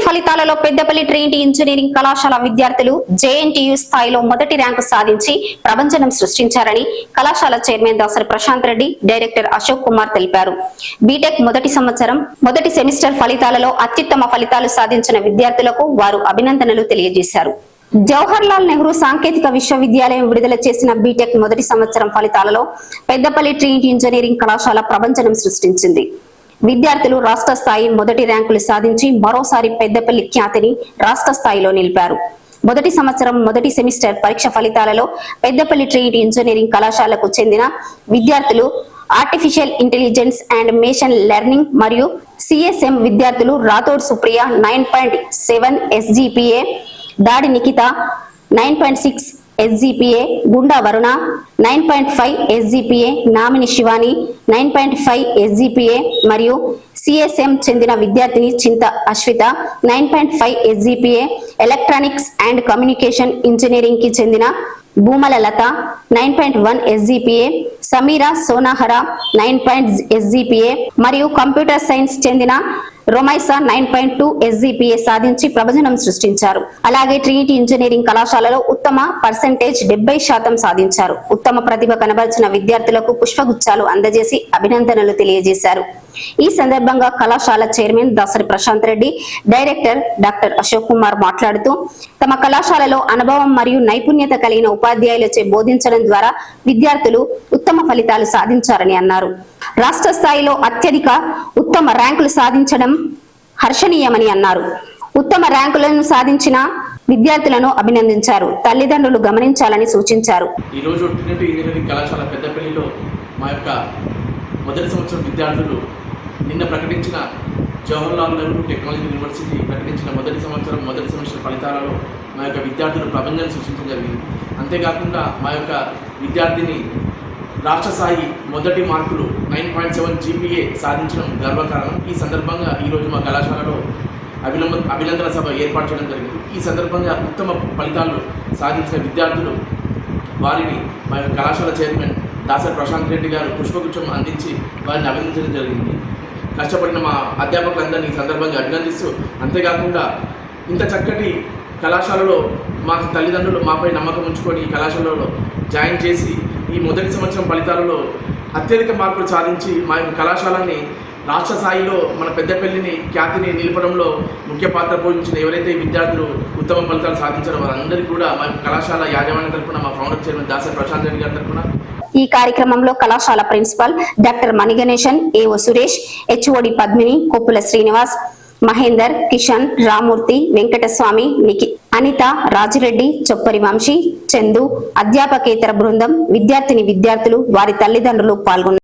ఫలితాలలో Peddapalli Trinity engineering కళాశాల విద్యార్థులు జేఎన్టీయూ స్థాయిలో మొదటి ర్యాంకు సాధించి ప్రపంచం సృష్టించారని కళాశాల చైర్మన్ దాసరి ప్రశాంత్ రెడ్డి, డైరెక్టర్ అశోక్ కుమార్ తెలిపారు. బీటెక్ మొదటి సెమిస్టర్ ఫలితాలలో అత్యుత్తమ ఫలితాలు సాధించిన విద్యార్థులకు వారు అభినందనలు తెలియజేశారు. జవహర్లాల్ నెహ్రూ సాంకేతిక విశ్వవిద్యాలయం విడుదల చేసిన బీటెక్ మొదటి సంవత్సరం ఫలితాలలో పెద్దపల్లి ట్రినిటీ ఇంజనీరింగ్ కళాశాల ప్రపంచం సృష్టించింది. విద్యార్థులు రాష్ట్ర స్థాయి మొదటి ర్యాంకులు సాధించి మరోసారి పెద్దపల్లి ఖ్యాతిని రాష్ట్ర స్థాయిలో నిలిపారు. మొదటి సంవత్సరం మొదటి సెమిస్టర్ పరీక్ష ఫలితాలలో పెద్దపల్లి ట్రినిటీ ఇంజనీరింగ్ కళాశాలకు చెందిన విద్యార్థులు artificial intelligence and machine learning మరియు సిఎస్ఎం విద్యార్థులు రాథోడ్ సుప్రియ 9.7 SGPA, దాడి నిఖిత 9.6 SGPA, గుండా Varuna 9.5 SGPA, nominee Shivani 9.5 SGPA మరియు సిఎస్ఎం చెందిన విద్యార్థిని చింత Ashwitha 9.5 SGPA, electronics and communication engineering కి చెందిన భూమల లత 9.1 SGPA, సమీరా సోనాహర 9 SGPA మరియు కంప్యూటర్ సైన్స్ చెందిన రొమైసా 9.2 SGPA సాధించి ప్రపంచం సృష్టించారు. అలాగే ట్రినిటీ ఇంజనీరింగ్ కళాశాలలో ఉత్తమ పర్సెంటేజ్ 70% సాధించారు. ఉత్తమ ప్రతిభ కనబరిచిన విద్యార్థులకు పుష్పగుచ్చాలు అందజేసి అభినందనలు తెలియజేశారు. ఈ సందర్భంగా కళాశాల chairman Dasari Prashanth Reddy, director doctor Ashok Kumar మాట్లాడుతూ తమ కళాశాలలో అనుభవం మరియు నైపుణ్యత కలిగిన ఉపాధ్యాయులచే బోధించడం ద్వారా విద్యార్థులు ఉత్తమ ఫలితాలు సాధించారని అన్నారు. రాష్ట్ర స్థాయిలో అత్యధిక ఉత్తమ ర్యాంకులు సాధించడం హర్షణీయమని అన్నారు. ఉత్తమ ర్యాంకులను సాధించిన విద్యార్థులను అభినందించారు. తల్లిదండ్రులు గమనించాలని సూచించారు. ఈ రోజు ట్రినిటీ ఇంజనీరింగ్ కళాశాల పెద్దపల్లిలో మా యొక్క మొదటి సంవత్సరం విద్యార్థులు నిన్న ప్రకటించిన జవహర్లాల్ నెహ్రూ టెక్నాలజీ యూనివర్సిటీ ప్రకటించిన మొదటి సంవత్సరం మొదటి సెమిస్టర్ ఫలితాలలో మా యొక్క విద్యార్థులు ప్రపంచం సృష్టించడం జరిగింది. అంతేకాకుండా మా యొక్క విద్యార్థిని రాష్ట్ర స్థాయి మొదటి మార్కులు 9.7 GPA సాధించడం గర్వకారణం. ఈ సందర్భంగా ఈరోజు మా కళాశాలలో అభినందన సభ ఏర్పాటు చేయడం జరిగింది. ఈ సందర్భంగా ఉత్తమ ఫలితాలు సాధించిన విద్యార్థులు వారిని మా యొక్క కళాశాల చైర్మన్ దాసరి ప్రశాంత్ రెడ్డి గారు పుష్పగుచ్చం అందించి వారిని అభినందించడం జరిగింది. కష్టపడిన మా అధ్యాపకులందరినీ ఈ సందర్భంగా అభినందిస్తూ, అంతేకాకుండా ఇంత చక్కటి కళాశాలలో మా తల్లిదండ్రులు మాపై నమ్మకం ఉంచుకొని ఈ కళాశాలలో జాయిన్ చేసి ఈ మొదటి సంవత్సరం ఫలితాలలో అత్యధిక మార్కులు సాధించి మా యొక్క కళాశాలని రాష్ట్ర స్థాయిలో మన పెద్దపల్లిని ఖ్యాతిని నిలపడంలో ముఖ్య పాత్ర పోషించిన ఎవరైతే విద్యార్థులు ఉత్తమ ఫలితాలు సాధించారో వారందరికీ కూడా మా కళాశాల యాజమాన్యం తరఫున మా ఫౌండర్ చైర్మన్ దాసరి ప్రశాంత్ రెడ్డి గారి తరఫున. ఈ కార్యక్రమంలో కళాశాల principal doctor Maniganesan, AO Suresh, HOD Padmini, Koppula Srinivas, Mahender, Kishan, Ramurthy, Venkataswamy, Anitha, Rajireddy, Choppari Vamshi, Chandu, అధ్యాపకేతర బృందం, విద్యార్థిని విద్యార్థులు, వారి తల్లిదండ్రులు పాల్గొన్నారు.